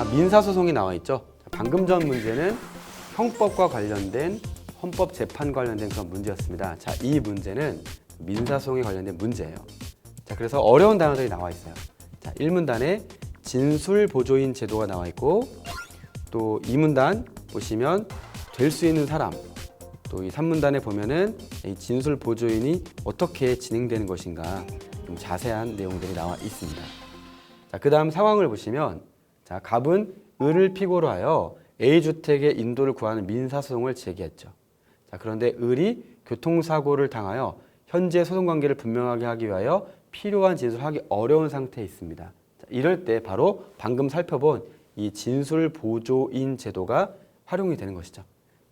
민사소송이 나와 있죠. 방금 전 문제는 형법과 관련된 헌법재판 관련된 그런 문제였습니다. 자, 이 문제는 민사소송에 관련된 문제예요. 자, 그래서 어려운 단어들이 나와 있어요. 자, 1문단에 진술보조인 제도가 나와 있고, 또 2문단 보시면 될 수 있는 사람, 또 이 3문단에 보면은 이 진술보조인이 어떻게 진행되는 것인가 좀 자세한 내용들이 나와 있습니다. 자, 그 다음 상황을 보시면, 자, 갑은 을을 피고로 하여 A주택의 인도를 구하는 민사소송을 제기했죠. 자, 그런데 을이 교통사고를 당하여 현재 소송관계를 분명하게 하기 위하여 필요한 진술을 하기 어려운 상태에 있습니다. 자, 이럴 때 바로 방금 살펴본 이 진술보조인 제도가 활용이 되는 것이죠.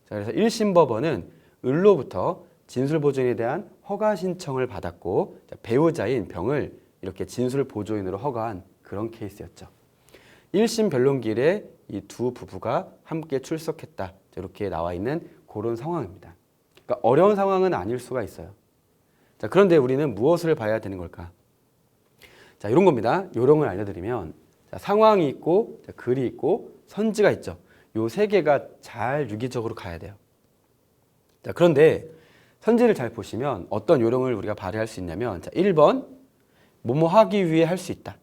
자, 그래서 1심 법원은 을로부터 진술보조인에 대한 허가 신청을 받았고, 자, 배우자인 병을 이렇게 진술보조인으로 허가한 그런 케이스였죠. 1심 변론기일에 이 두 부부가 함께 출석했다. 이렇게 나와 있는 그런 상황입니다. 그러니까 어려운 상황은 아닐 수가 있어요. 자, 그런데 우리는 무엇을 봐야 되는 걸까? 자, 이런 겁니다. 요령을 알려드리면, 자, 상황이 있고, 자, 글이 있고, 선지가 있죠. 요 세 개가 잘 유기적으로 가야 돼요. 자, 그런데 선지를 잘 보시면 어떤 요령을 우리가 발휘할 수 있냐면, 자, 1번 뭐뭐 하기 위해 할 수 있다.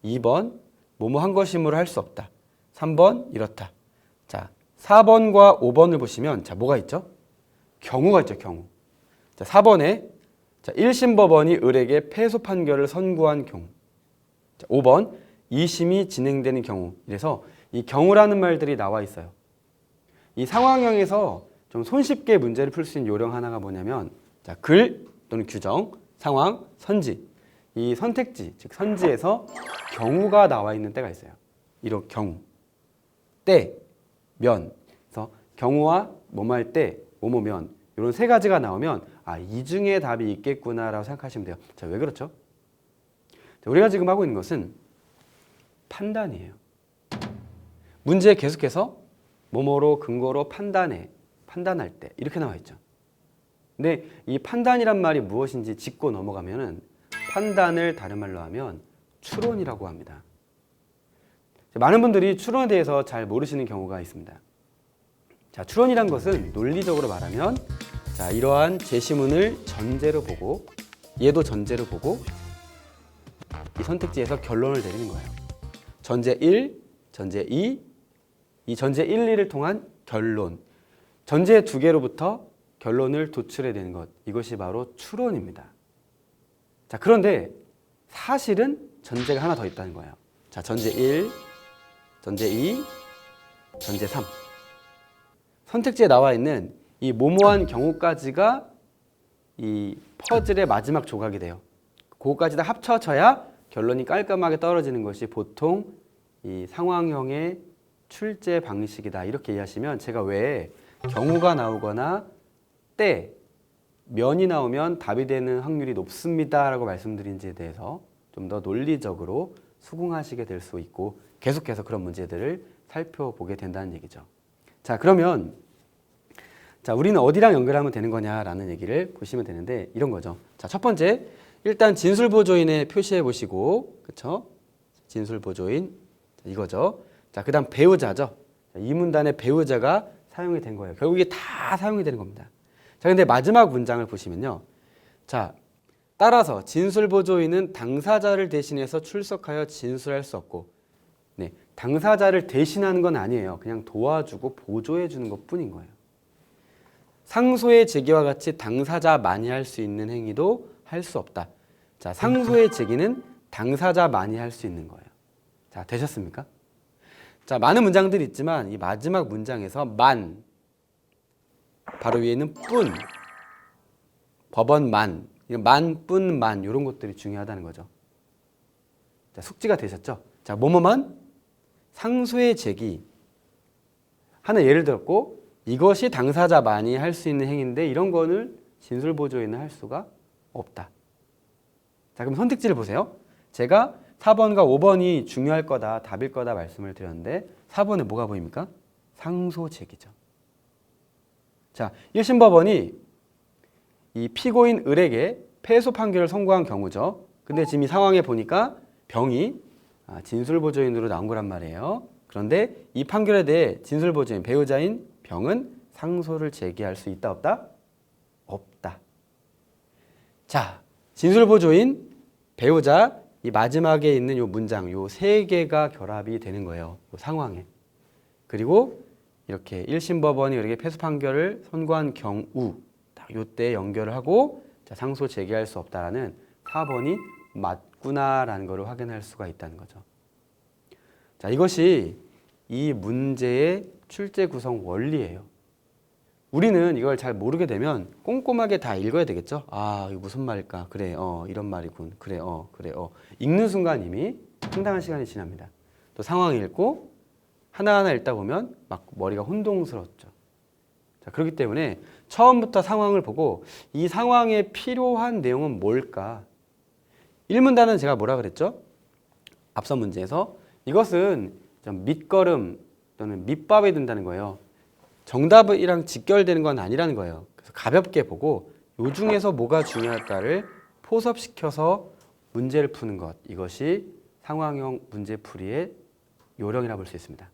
2번 뭐뭐 한 것이므로 할 수 없다. 3번 이렇다. 자, 4번과 5번을 보시면, 자, 뭐가 있죠? 경우가 있죠, 경우. 자, 4번에, 자, 1심 법원이 을에게 패소 판결을 선고한 경우. 자, 5번 2심이 진행되는 경우. 이래서 이 경우라는 말들이 나와 있어요. 이 상황형에서 좀 손쉽게 문제를 풀 수 있는 요령 하나가 뭐냐면, 자, 글 또는 규정, 상황, 선지. 이 선택지, 즉 선지에서 경우가 나와 있는 때가 있어요. 이런 경우. 때, 면. 그래서 경우와 뭐뭐할 때, 뭐뭐면 이런 세 가지가 나오면, 아, 이 중에 답이 있겠구나라고 생각하시면 돼요. 자, 왜 그렇죠? 자, 우리가 지금 하고 있는 것은 판단이에요. 문제에 계속해서 뭐뭐로 근거로 판단할 때 이렇게 나와 있죠. 근데 이 판단이란 말이 무엇인지 짚고 넘어가면은 판단을 다른 말로 하면 추론이라고 합니다. 많은 분들이 추론에 대해서 잘 모르시는 경우가 있습니다. 자, 추론이란 것은 논리적으로 말하면, 자, 이러한 제시문을 전제로 보고, 얘도 전제로 보고, 이 선택지에서 결론을 내리는 거예요. 전제 1, 전제 2, 이 전제 1, 2를 통한 결론. 전제 두 개로부터 결론을 도출해내는 것. 이것이 바로 추론입니다. 자, 그런데 사실은 전제가 하나 더 있다는 거예요. 자, 전제 1, 전제 2, 전제 3. 선택지에 나와 있는 이 모모한 경우까지가 이 퍼즐의 마지막 조각이 돼요. 그거까지 다 합쳐져야 결론이 깔끔하게 떨어지는 것이 보통 이 상황형의 출제 방식이다. 이렇게 이해하시면, 제가 왜 경우가 나오거나 때, 면이 나오면 답이 되는 확률이 높습니다 라고 말씀드린지에 대해서 좀 더 논리적으로 수긍하시게 될 수 있고, 계속해서 그런 문제들을 살펴보게 된다는 얘기죠. 자, 그러면, 자, 우리는 어디랑 연결하면 되는 거냐라는 얘기를 보시면 되는데, 이런 거죠. 자, 첫 번째, 일단 진술보조인에 표시해 보시고, 그쵸? 진술보조인, 이거죠. 자, 그 다음 배우자죠. 이 문단에 배우자가 사용이 된 거예요. 결국 이게 다 사용이 되는 겁니다. 자, 근데 마지막 문장을 보시면요. 자, 따라서 진술보조인은 당사자를 대신해서 출석하여 진술할 수 없고, 네, 당사자를 대신하는 건 아니에요. 그냥 도와주고 보조해 주는 것 뿐인 거예요. 상소의 제기와 같이 당사자만이 할 수 있는 행위도 할 수 없다. 자, 상소의 제기는 당사자만이 할 수 있는 거예요. 자, 되셨습니까? 자, 많은 문장들이 있지만 이 마지막 문장에서 만, 바로 위에는 뿐, 법원만, 만, 뿐, 만 이런 것들이 중요하다는 거죠. 자, 숙지가 되셨죠? 자, 뭐뭐만 상소의 제기 하는 예를 들었고, 이것이 당사자만이 할 수 있는 행위인데 이런 거는 진술보조인은 할 수가 없다. 자, 그럼 선택지를 보세요. 제가 4번과 5번이 중요할 거다, 답일 거다 말씀을 드렸는데 4번에 뭐가 보입니까? 상소 제기죠. 자, 1심 법원이 이 피고인 을에게 패소 판결을 선고한 경우죠. 근데 지금 이 상황에 보니까 병이 진술보조인으로 나온 거란 말이에요. 그런데 이 판결에 대해 진술보조인 배우자인 병은 상소를 제기할 수 있다 없다? 없다. 자, 진술보조인 배우자 이 마지막에 있는 요 문장 요 세 개가 결합이 되는 거예요. 요 상황에. 그리고 이렇게 1심 법원이 이렇게 패소 판결을 선고한 경우 딱 요때 연결을 하고 자, 상소 제기할 수 없다라는 4번이 맞구나라는 것을 확인할 수가 있다는 거죠. 자, 이것이 이 문제의 출제 구성 원리예요. 우리는 이걸 잘 모르게 되면 꼼꼼하게 다 읽어야 되겠죠. 아, 이거 무슨 말일까? 그래, 이런 말이군. 그래, 그래, 읽는 순간 이미 상당한 시간이 지납니다. 또 상황 읽고 하나하나 읽다 보면 막 머리가 혼동스럽죠. 자, 그렇기 때문에 처음부터 상황을 보고 이 상황에 필요한 내용은 뭘까? 1문단은 제가 뭐라 그랬죠? 앞선 문제에서 이것은 좀 밑거름 또는 밑밥이 된다는 거예요. 정답이랑 직결되는 건 아니라는 거예요. 그래서 가볍게 보고 요 중에서 뭐가 중요할까를 포섭시켜서 문제를 푸는 것. 이것이 상황형 문제풀이의 요령이라 볼 수 있습니다.